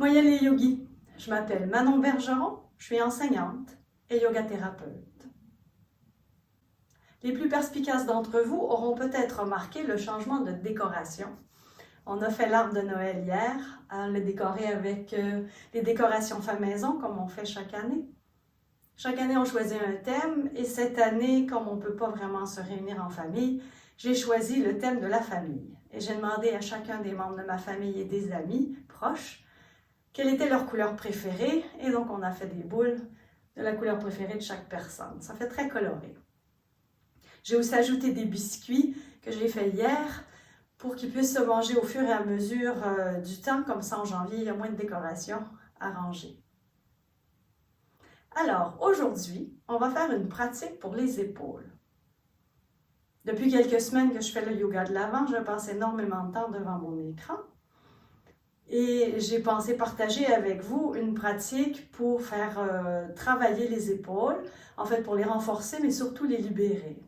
Moyenne les yogis, je m'appelle Manon Bergeron, je suis enseignante et yogathérapeute. Les plus perspicaces d'entre vous auront peut-être remarqué le changement de décoration. On a fait l'arbre de Noël hier, on l'a décoré avec les décorations fait maison comme on fait chaque année. Chaque année, on choisit un thème et cette année, comme on ne peut pas vraiment se réunir en famille, j'ai choisi le thème de la famille. Et j'ai demandé à chacun des membres de ma famille et des amis proches quelle était leur couleur préférée, et donc on a fait des boules de la couleur préférée de chaque personne. Ça fait très coloré. J'ai aussi ajouté des biscuits que j'ai fait hier pour qu'ils puissent se manger au fur et à mesure du temps, comme ça en janvier, il y a moins de décorations à ranger. Alors, aujourd'hui, on va faire une pratique pour les épaules. Depuis quelques semaines que je fais le yoga de l'avant, je passe énormément de temps devant mon écran. Et j'ai pensé partager avec vous une pratique pour faire travailler les épaules, en fait pour les renforcer, mais surtout les libérer.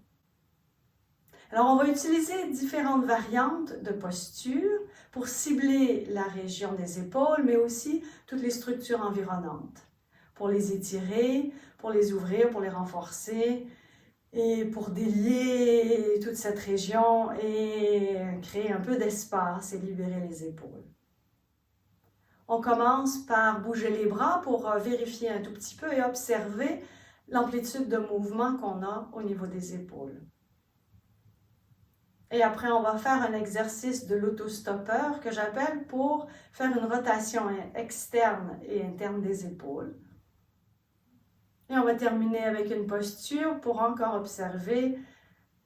Alors on va utiliser différentes variantes de posture pour cibler la région des épaules, mais aussi toutes les structures environnantes, pour les étirer, pour les ouvrir, pour les renforcer, et pour délier toute cette région et créer un peu d'espace et libérer les épaules. On commence par bouger les bras pour vérifier un tout petit peu et observer l'amplitude de mouvement qu'on a au niveau des épaules. Et après, on va faire un exercice de l'autostoppeur que j'appelle pour faire une rotation externe et interne des épaules. Et on va terminer avec une posture pour encore observer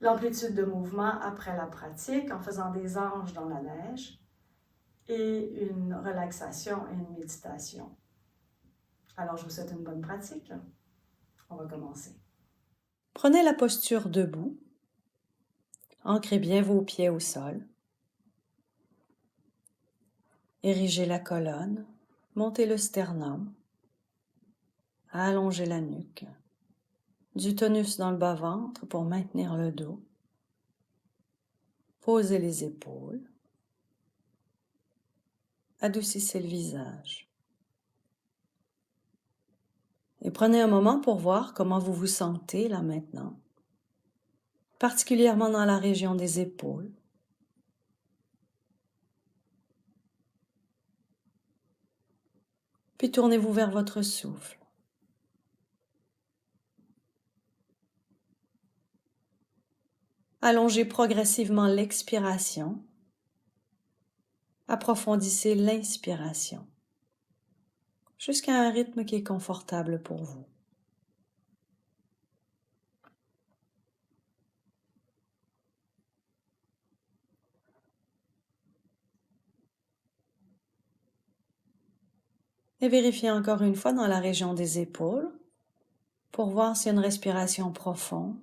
l'amplitude de mouvement après la pratique en faisant des anges dans la neige et une relaxation et une méditation. Alors, je vous souhaite une bonne pratique. On va commencer. Prenez la posture debout. Ancrez bien vos pieds au sol. Érigez la colonne. Montez le sternum. Allongez la nuque. Du tonus dans le bas-ventre pour maintenir le dos. Posez les épaules. Adoucissez le visage. Et prenez un moment pour voir comment vous vous sentez là maintenant, particulièrement dans la région des épaules. Puis tournez-vous vers votre souffle. Allongez progressivement l'expiration. Approfondissez l'inspiration jusqu'à un rythme qui est confortable pour vous. Et vérifiez encore une fois dans la région des épaules pour voir si une respiration profonde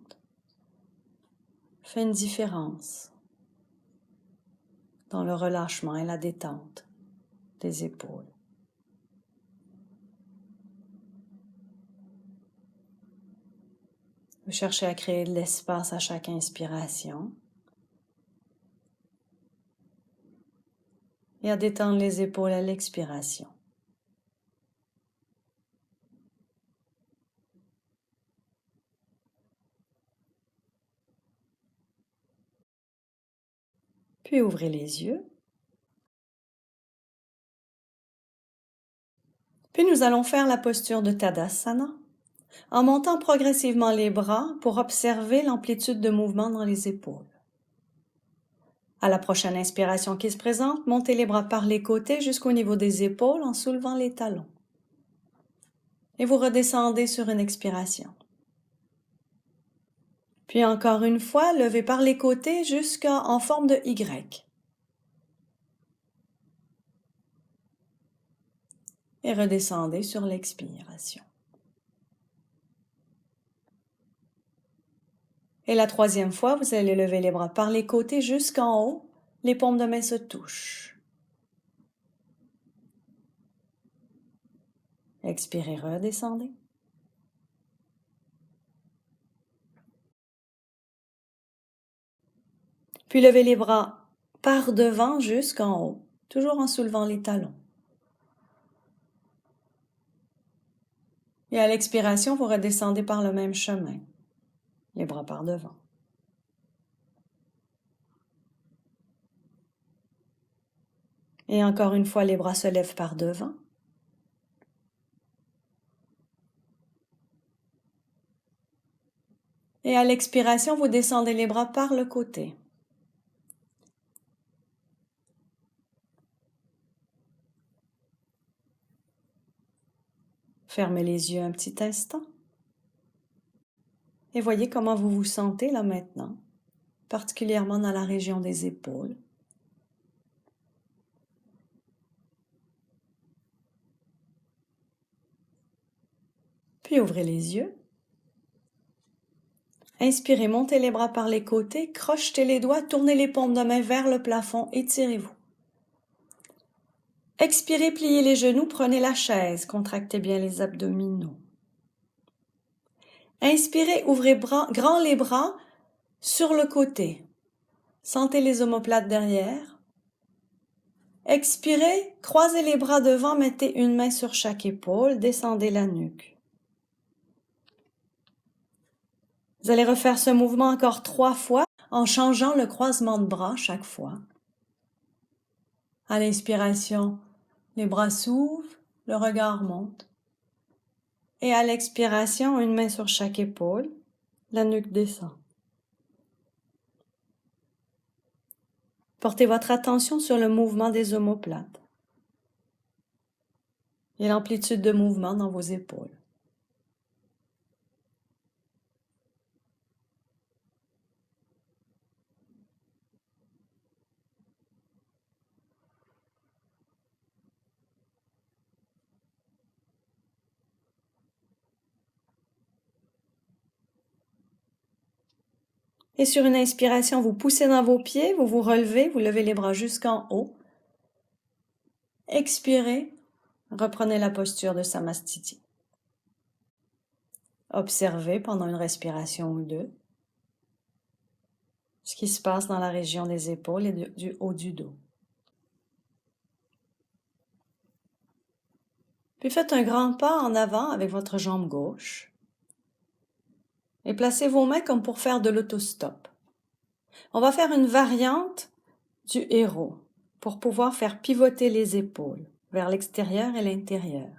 fait une différence dans le relâchement et la détente des épaules. Vous cherchez à créer de l'espace à chaque inspiration et à détendre les épaules à l'expiration. Puis ouvrez les yeux. Puis nous allons faire la posture de Tadasana en montant progressivement les bras pour observer l'amplitude de mouvement dans les épaules. À la prochaine inspiration qui se présente, montez les bras par les côtés jusqu'au niveau des épaules en soulevant les talons. Et vous redescendez sur une expiration. Puis encore une fois, levez par les côtés jusqu'en forme de Y. Et redescendez sur l'expiration. Et la troisième fois, vous allez lever les bras par les côtés jusqu'en haut. Les paumes de main se touchent. Expirez, redescendez. Puis levez les bras par devant jusqu'en haut, toujours en soulevant les talons. Et à l'expiration, vous redescendez par le même chemin, les bras par devant. Et encore une fois, les bras se lèvent par devant. Et à l'expiration, vous descendez les bras par le côté. Fermez les yeux un petit instant. Et voyez comment vous vous sentez là maintenant, particulièrement dans la région des épaules. Puis ouvrez les yeux. Inspirez, montez les bras par les côtés, crochetez les doigts, tournez les paumes de main vers le plafond, étirez-vous. Expirez, pliez les genoux, prenez la chaise, contractez bien les abdominaux. Inspirez, ouvrez grand les bras sur le côté. Sentez les omoplates derrière. Expirez, croisez les bras devant, mettez une main sur chaque épaule, descendez la nuque. Vous allez refaire ce mouvement encore 3 fois en changeant le croisement de bras chaque fois. À l'inspiration, les bras s'ouvrent, le regard monte. Et à l'expiration, une main sur chaque épaule, la nuque descend. Portez votre attention sur le mouvement des omoplates et l'amplitude de mouvement dans vos épaules. Et sur une inspiration, vous poussez dans vos pieds, vous vous relevez, vous levez les bras jusqu'en haut. Expirez, reprenez la posture de Samastiti. Observez pendant une respiration ou deux ce qui se passe dans la région des épaules et du haut du dos. Puis faites un grand pas en avant avec votre jambe gauche et placez vos mains comme pour faire de l'autostop. On va faire une variante du héros pour pouvoir faire pivoter les épaules vers l'extérieur et l'intérieur.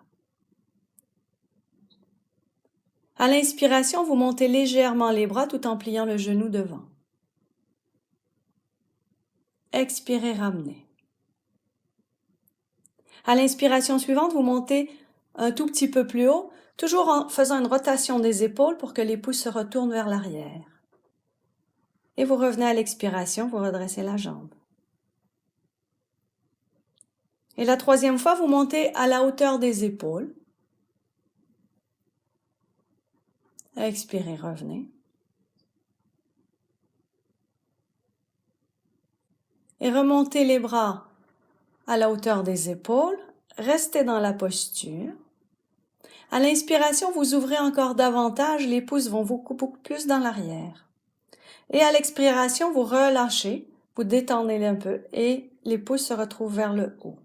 À l'inspiration, vous montez légèrement les bras tout en pliant le genou devant. Expirez, ramenez. À l'inspiration suivante, vous montez un tout petit peu plus haut, toujours en faisant une rotation des épaules pour que les pouces se retournent vers l'arrière. Et vous revenez à l'expiration, vous redressez la jambe. Et la troisième fois, vous montez à la hauteur des épaules. Expirez, revenez. Et remontez les bras à la hauteur des épaules. Restez dans la posture. À l'inspiration, vous ouvrez encore davantage, les pouces vont beaucoup plus dans l'arrière. Et à l'expiration, vous relâchez, vous détendez un peu et les pouces se retrouvent vers le haut.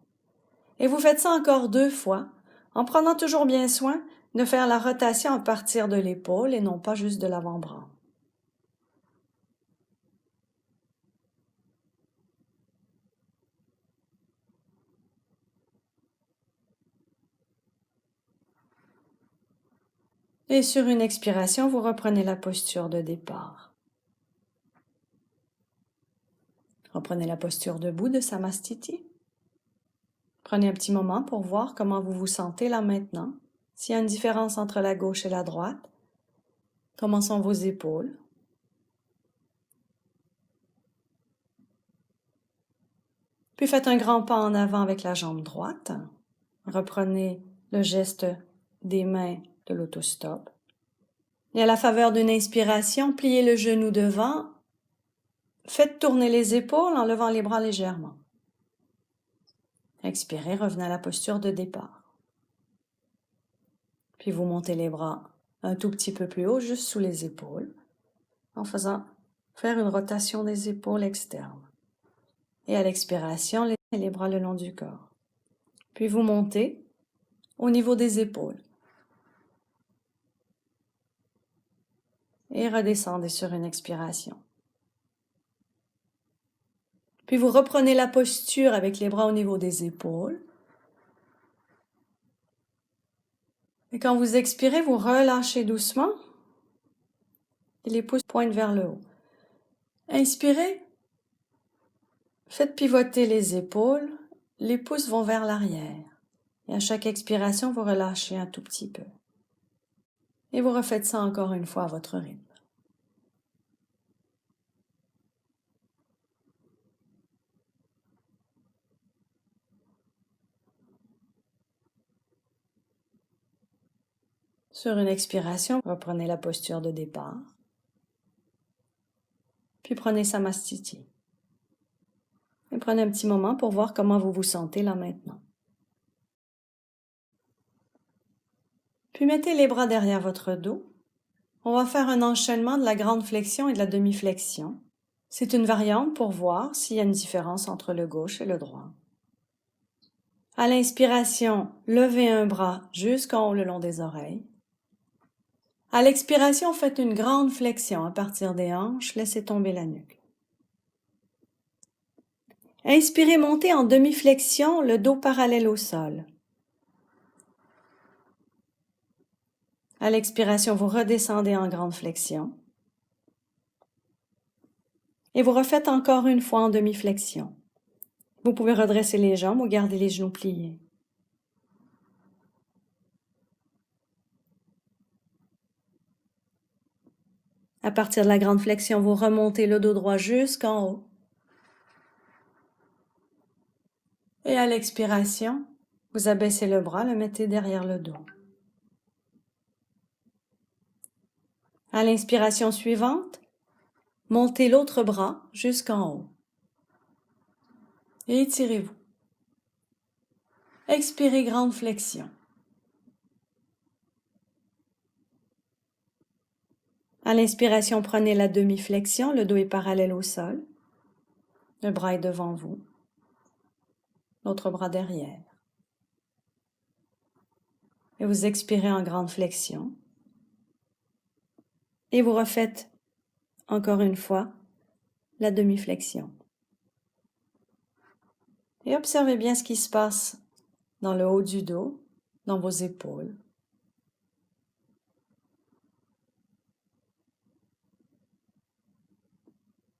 Et vous faites ça encore 2 fois, en prenant toujours bien soin de faire la rotation à partir de l'épaule et non pas juste de l'avant-bras. Et sur une expiration, vous reprenez la posture de départ. Reprenez la posture debout de Samastiti. Prenez un petit moment pour voir comment vous vous sentez là maintenant. S'il y a une différence entre la gauche et la droite, comment sont vos épaules? Puis faites un grand pas en avant avec la jambe droite. Reprenez le geste des mains de l'autostop. Et à la faveur d'une inspiration, pliez le genou devant. Faites tourner les épaules en levant les bras légèrement. Expirez, revenez à la posture de départ. Puis vous montez les bras un tout petit peu plus haut, juste sous les épaules, en faisant faire une rotation des épaules externes. Et à l'expiration, les bras le long du corps. Puis vous montez au niveau des épaules. Et redescendez sur une expiration. Puis vous reprenez la posture avec les bras au niveau des épaules. Et quand vous expirez, vous relâchez doucement et les pouces pointent vers le haut. Inspirez, faites pivoter les épaules, les pouces vont vers l'arrière. Et à chaque expiration, vous relâchez un tout petit peu. Et vous refaites ça encore une fois à votre rythme. Sur une expiration, reprenez la posture de départ. Puis prenez Samastiti. Et prenez un petit moment pour voir comment vous vous sentez là maintenant. Puis mettez les bras derrière votre dos. On va faire un enchaînement de la grande flexion et de la demi-flexion. C'est une variante pour voir s'il y a une différence entre le gauche et le droit. À l'inspiration, levez un bras jusqu'en haut le long des oreilles. À l'expiration, faites une grande flexion à partir des hanches, laissez tomber la nuque. Inspirez, montez en demi-flexion, le dos parallèle au sol. À l'expiration, vous redescendez en grande flexion. Et vous refaites encore une fois en demi-flexion. Vous pouvez redresser les jambes ou garder les genoux pliés. À partir de la grande flexion, vous remontez le dos droit jusqu'en haut. Et à l'expiration, vous abaissez le bras, le mettez derrière le dos. À l'inspiration suivante, montez l'autre bras jusqu'en haut. Et étirez-vous. Expirez, grande flexion. À l'inspiration, prenez la demi-flexion, le dos est parallèle au sol. Le bras est devant vous. L'autre bras derrière. Et vous expirez en grande flexion. Et vous refaites, encore une fois, la demi-flexion. Et observez bien ce qui se passe dans le haut du dos, dans vos épaules.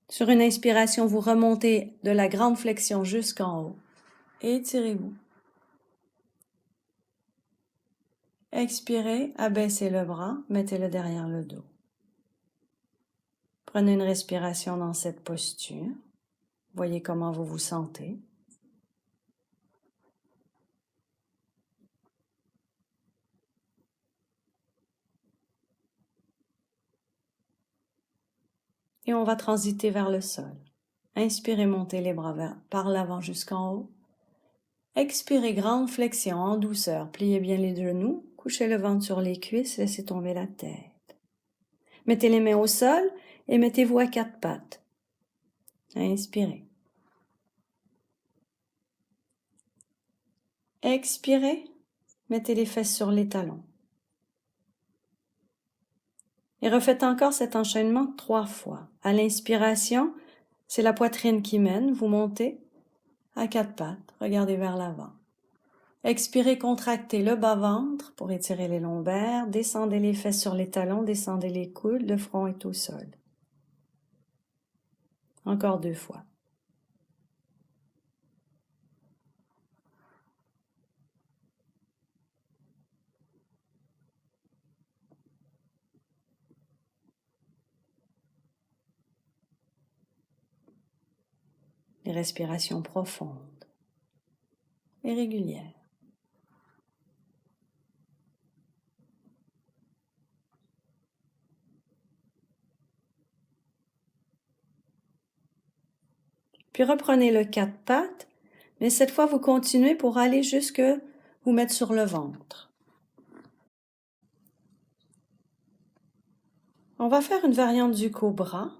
Sur une inspiration, vous remontez de la grande flexion jusqu'en haut. Et étirez-vous. Expirez, abaissez le bras, mettez-le derrière le dos. Prenez une respiration dans cette posture. Voyez comment vous vous sentez. Et on va transiter vers le sol. Inspirez, montez les bras par l'avant jusqu'en haut. Expirez, grande flexion en douceur. Pliez bien les genoux, couchez le ventre sur les cuisses, laissez tomber la tête. Mettez les mains au sol et mettez-vous à quatre pattes. Inspirez. Expirez, mettez les fesses sur les talons. Et refaites encore cet enchaînement 3 fois. À l'inspiration, c'est la poitrine qui mène, vous montez à quatre pattes, regardez vers l'avant. Expirez, contractez le bas-ventre pour étirer les lombaires, descendez les fesses sur les talons, descendez les coudes, le front est au sol. Encore 2 fois. Les respirations profondes et régulières. Puis reprenez le 4 pattes, mais cette fois vous continuez pour aller jusque vous mettre sur le ventre. On va faire une variante du cobra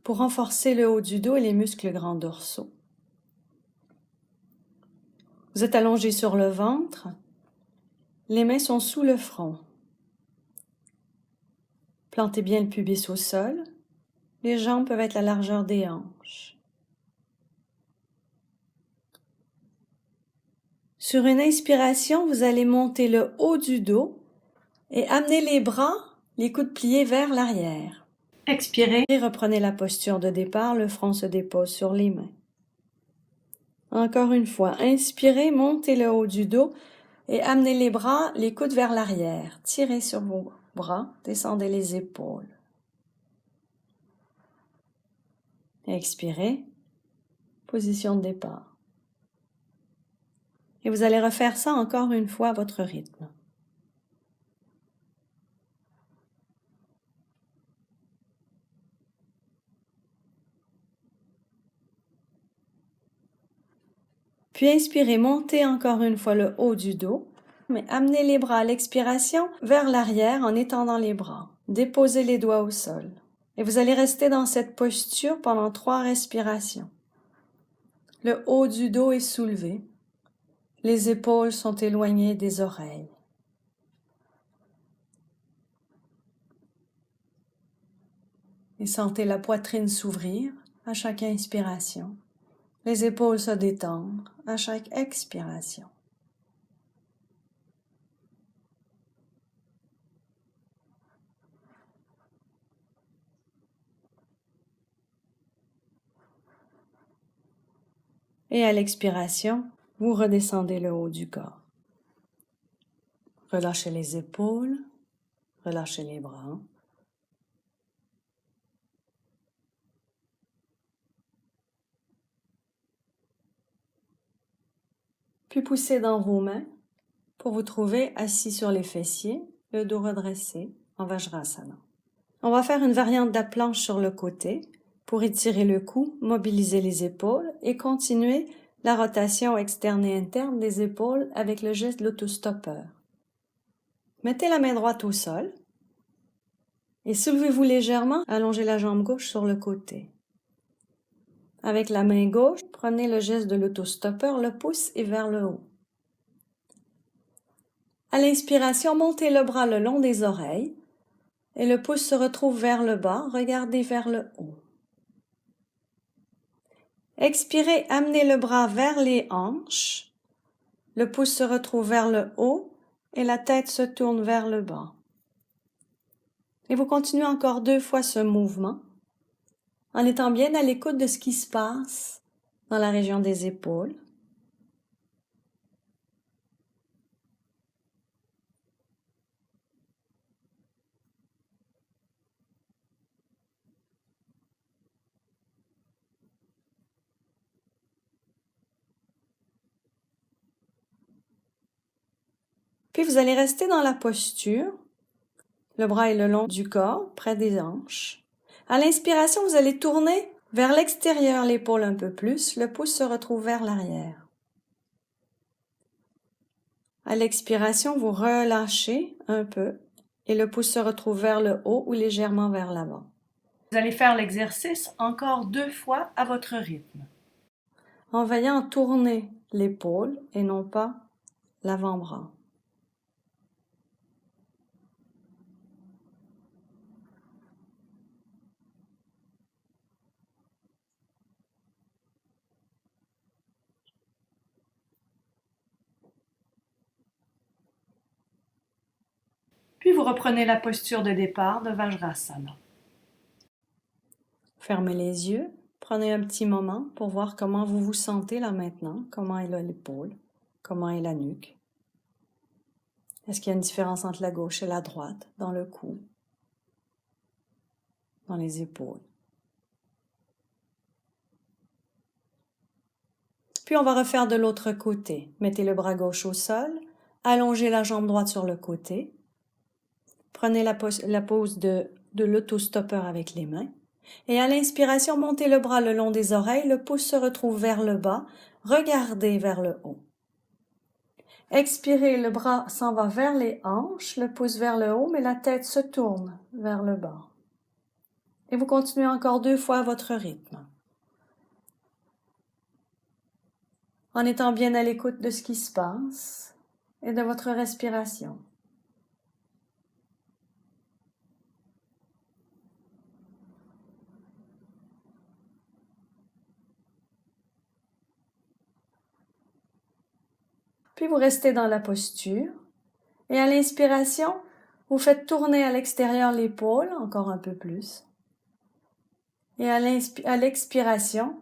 pour renforcer le haut du dos et les muscles grands dorsaux. Vous êtes allongé sur le ventre, les mains sont sous le front. Plantez bien le pubis au sol. Les jambes peuvent être la largeur des hanches. Sur une inspiration, vous allez monter le haut du dos et amener les bras, les coudes pliés vers l'arrière. Expirez et reprenez la posture de départ, le front se dépose sur les mains. Encore une fois, inspirez, montez le haut du dos et amenez les bras, les coudes vers l'arrière. Tirez sur vos bras, descendez les épaules. Expirez, position de départ. Et vous allez refaire ça encore une fois à votre rythme. Puis inspirez, montez encore une fois le haut du dos, mais amenez les bras à l'expiration vers l'arrière en étendant les bras. Déposez les doigts au sol. Et vous allez rester dans cette posture pendant 3 respirations. Le haut du dos est soulevé. Les épaules sont éloignées des oreilles. Et sentez la poitrine s'ouvrir à chaque inspiration. Les épaules se détendre à chaque expiration. Et à l'expiration, vous redescendez le haut du corps. Relâchez les épaules, relâchez les bras. Puis poussez dans vos mains pour vous trouver assis sur les fessiers, le dos redressé en Vajrasana. On va faire une variante de la planche sur le côté pour étirer le cou, mobiliser les épaules et continuer la rotation externe et interne des épaules avec le geste de l'autostoppeur. Mettez la main droite au sol et soulevez-vous légèrement, allongez la jambe gauche sur le côté. Avec la main gauche, prenez le geste de l'autostoppeur, le pouce est vers le haut. À l'inspiration, montez le bras le long des oreilles et le pouce se retrouve vers le bas, regardez vers le haut. Expirez, amenez le bras vers les hanches, le pouce se retrouve vers le haut et la tête se tourne vers le bas. Et vous continuez encore 2 fois ce mouvement en étant bien à l'écoute de ce qui se passe dans la région des épaules. Puis vous allez rester dans la posture. Le bras est le long du corps, près des hanches. À l'inspiration, vous allez tourner vers l'extérieur l'épaule un peu plus. Le pouce se retrouve vers l'arrière. À l'expiration, vous relâchez un peu et le pouce se retrouve vers le haut ou légèrement vers l'avant. Vous allez faire l'exercice encore 2 fois à votre rythme. En veillant à tourner l'épaule et non pas l'avant-bras. Puis vous reprenez la posture de départ de Vajrasana. Fermez les yeux, prenez un petit moment pour voir comment vous vous sentez là maintenant, comment est l'épaule, comment est la nuque. Est-ce qu'il y a une différence entre la gauche et la droite dans le cou, dans les épaules? Puis on va refaire de l'autre côté. Mettez le bras gauche au sol, allongez la jambe droite sur le côté. Prenez la pose de l'autostoppeur avec les mains. Et à l'inspiration, montez le bras le long des oreilles, le pouce se retrouve vers le bas, regardez vers le haut. Expirez, le bras s'en va vers les hanches, le pouce vers le haut, mais la tête se tourne vers le bas. Et vous continuez encore 2 fois à votre rythme. En étant bien à l'écoute de ce qui se passe et de votre respiration. Puis vous restez dans la posture. Et à l'inspiration, vous faites tourner à l'extérieur l'épaule, encore un peu plus. Et à l'expiration,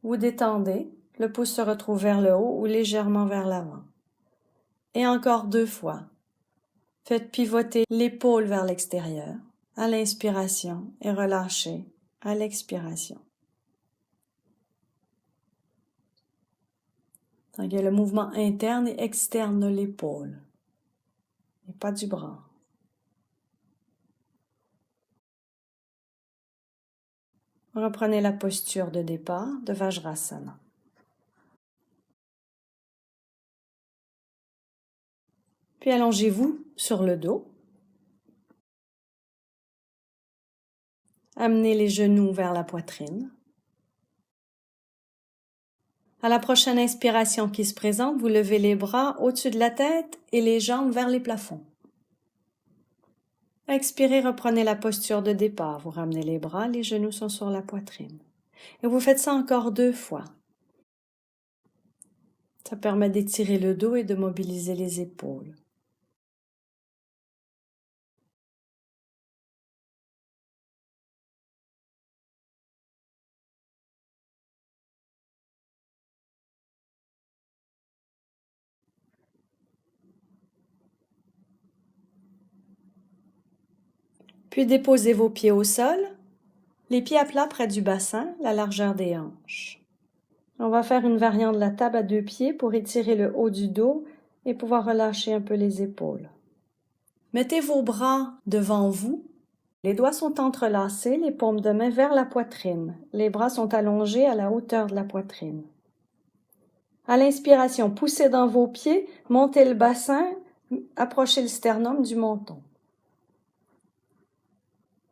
vous détendez, le pouce se retrouve vers le haut ou légèrement vers l'avant. Et encore 2 fois. Faites pivoter l'épaule vers l'extérieur, à l'inspiration, et relâchez à l'expiration. Donc, il y a le mouvement interne et externe de l'épaule, et pas du bras. Reprenez la posture de départ de Vajrasana. Puis allongez-vous sur le dos. Amenez les genoux vers la poitrine. À la prochaine inspiration qui se présente, vous levez les bras au-dessus de la tête et les jambes vers les plafonds. Expirez, reprenez la posture de départ. Vous ramenez les bras, les genoux sont sur la poitrine. Et vous faites ça encore 2 fois. Ça permet d'étirer le dos et de mobiliser les épaules. Puis déposez vos pieds au sol, les pieds à plat près du bassin, la largeur des hanches. On va faire une variante de la table à 2 pieds pour étirer le haut du dos et pouvoir relâcher un peu les épaules. Mettez vos bras devant vous. Les doigts sont entrelacés, les paumes de main vers la poitrine. Les bras sont allongés à la hauteur de la poitrine. À l'inspiration, poussez dans vos pieds, montez le bassin, approchez le sternum du menton.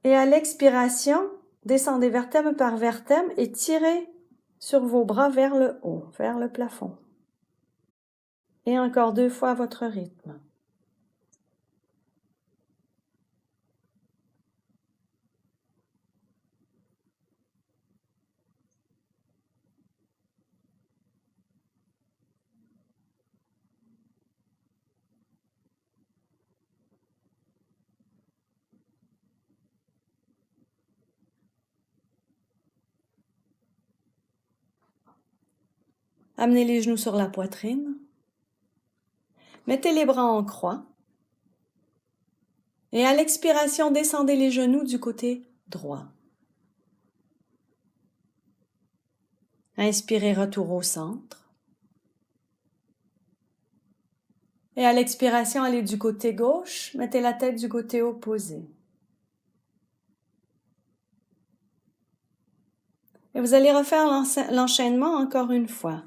Et à l'expiration, descendez vertèbre par vertèbre et tirez sur vos bras vers le haut, vers le plafond. Et encore 2 fois à votre rythme. Amenez les genoux sur la poitrine. Mettez les bras en croix. Et à l'expiration, descendez les genoux du côté droit. Inspirez, retour au centre. Et à l'expiration, allez du côté gauche, mettez la tête du côté opposé. Et vous allez refaire l'enchaînement encore une fois.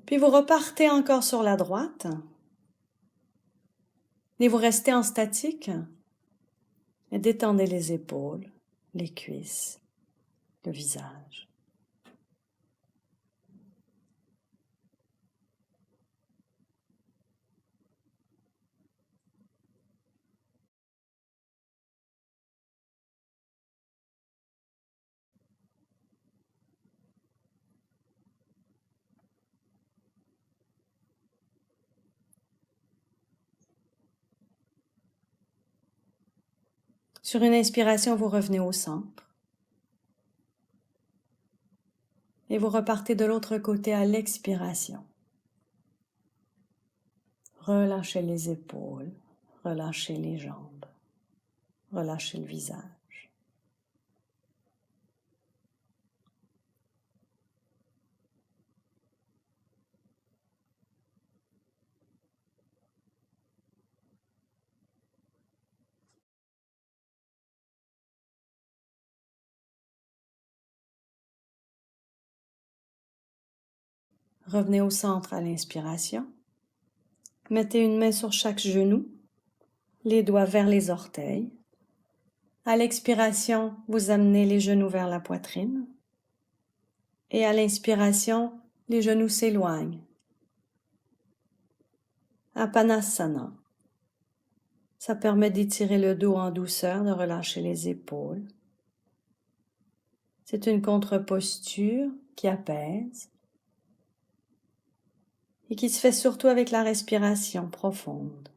Puis vous repartez encore sur la droite. Et vous restez en statique. Et détendez les épaules, les cuisses, le visage. Sur une inspiration, vous revenez au centre. Et vous repartez de l'autre côté à l'expiration. Relâchez les épaules, relâchez les jambes, relâchez le visage. Revenez au centre à l'inspiration. Mettez une main sur chaque genou, les doigts vers les orteils. À l'expiration, vous amenez les genoux vers la poitrine. Et à l'inspiration, les genoux s'éloignent. Apanasana. Ça permet d'étirer le dos en douceur, de relâcher les épaules. C'est une contre-posture qui apaise et qui se fait surtout avec la respiration profonde.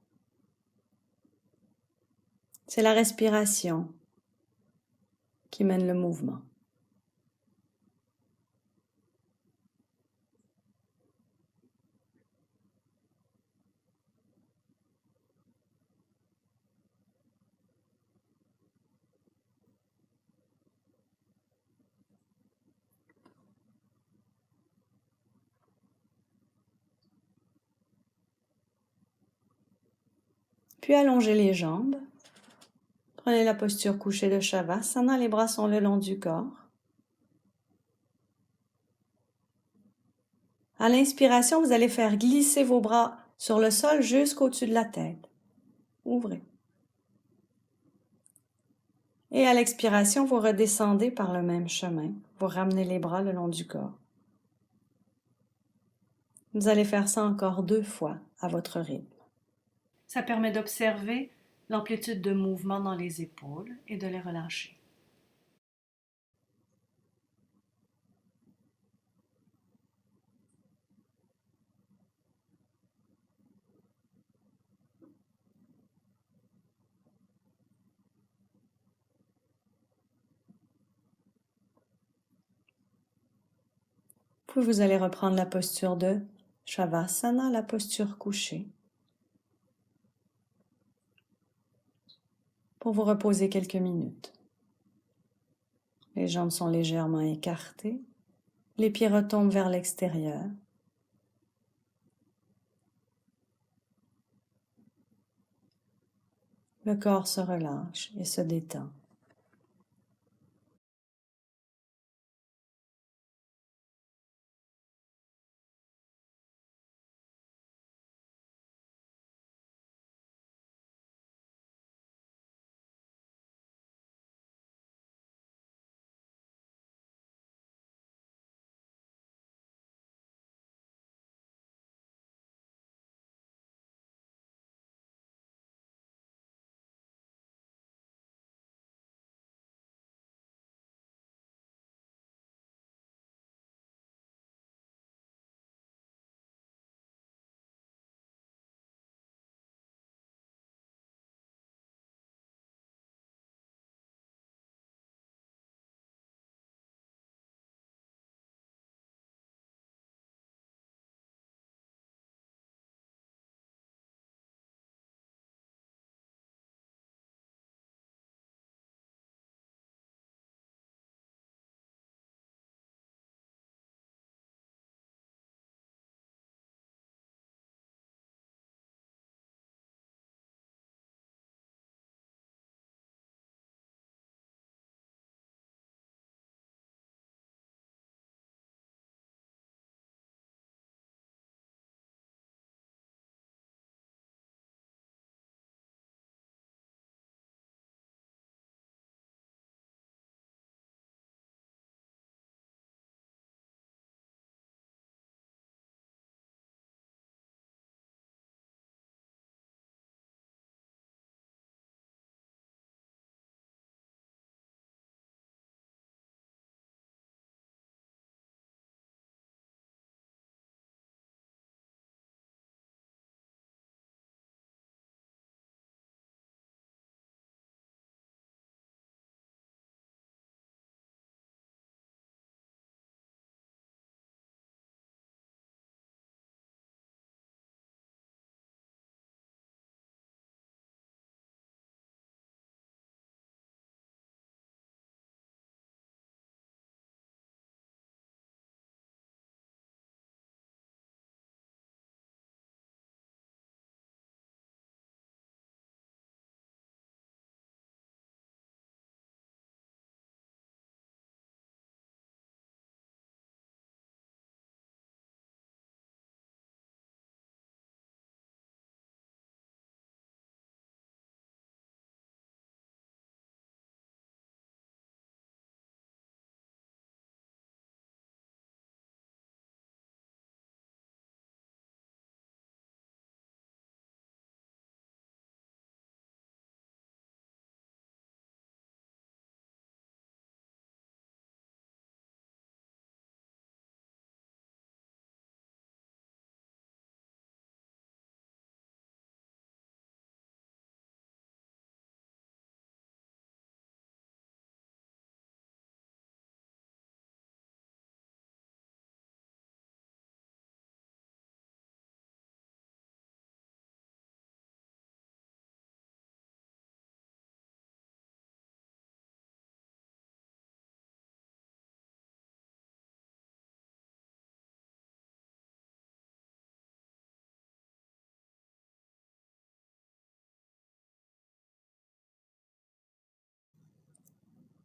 C'est la respiration qui mène le mouvement. Puis allongez les jambes. Prenez la posture couchée de Shavasana, les bras sont le long du corps. À l'inspiration, vous allez faire glisser vos bras sur le sol jusqu'au-dessus de la tête. Ouvrez. Et à l'expiration, vous redescendez par le même chemin. Vous ramenez les bras le long du corps. Vous allez faire ça encore 2 fois à votre rythme. Ça permet d'observer l'amplitude de mouvement dans les épaules et de les relâcher. Puis vous allez reprendre la posture de Shavasana, la posture couchée, pour vous reposer quelques minutes. Les jambes sont légèrement écartées, les pieds retombent vers l'extérieur. Le corps se relâche et se détend.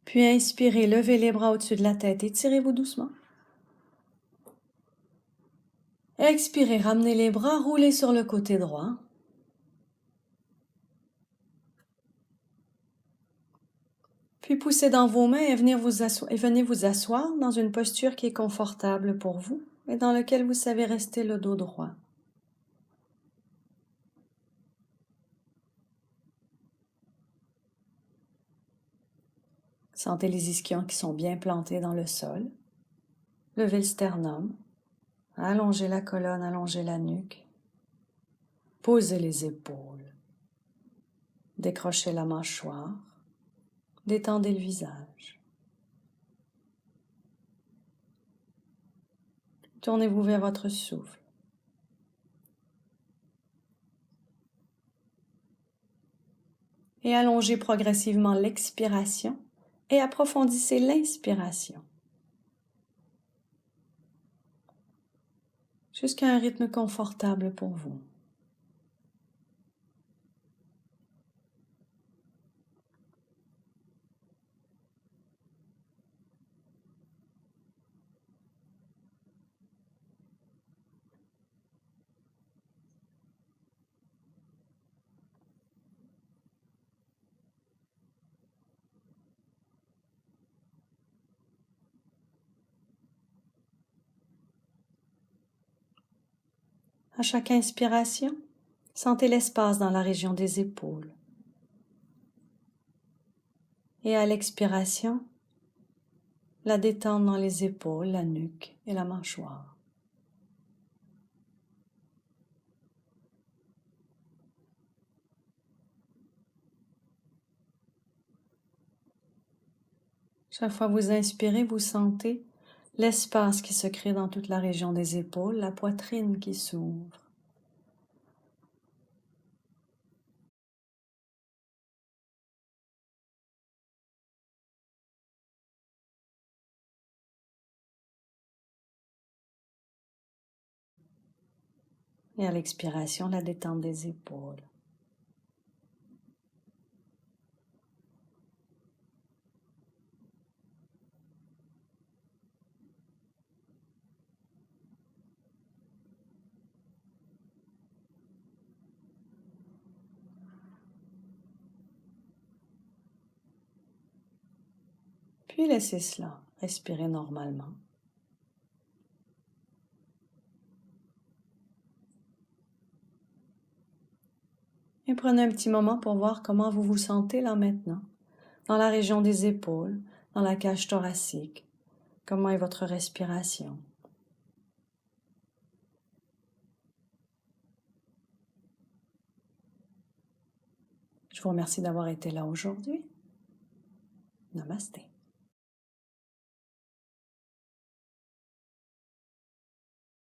Puis inspirez, levez les bras au-dessus de la tête, étirez-vous doucement. Expirez, ramenez les bras, roulez sur le côté droit. Puis poussez dans vos mains et venez vous asseoir dans une posture qui est confortable pour vous et dans laquelle vous savez rester le dos droit. Sentez les ischions qui sont bien plantés dans le sol. Levez le sternum. Allongez la colonne, allongez la nuque. Posez les épaules. Décrochez la mâchoire. Détendez le visage. Tournez-vous vers votre souffle. Et allongez progressivement l'expiration et approfondissez l'inspiration. Jusqu'à un rythme confortable pour vous. À chaque inspiration, sentez l'espace dans la région des épaules. Et à l'expiration, la détente dans les épaules, la nuque et la mâchoire. Chaque fois que vous inspirez, vous sentez l'espace qui se crée dans toute la région des épaules, la poitrine qui s'ouvre. Et à l'expiration, la détente des épaules. Puis laissez cela, respirez normalement. Et prenez un petit moment pour voir comment vous vous sentez là maintenant, dans la région des épaules, dans la cage thoracique. Comment est votre respiration? Je vous remercie d'avoir été là aujourd'hui. Namasté.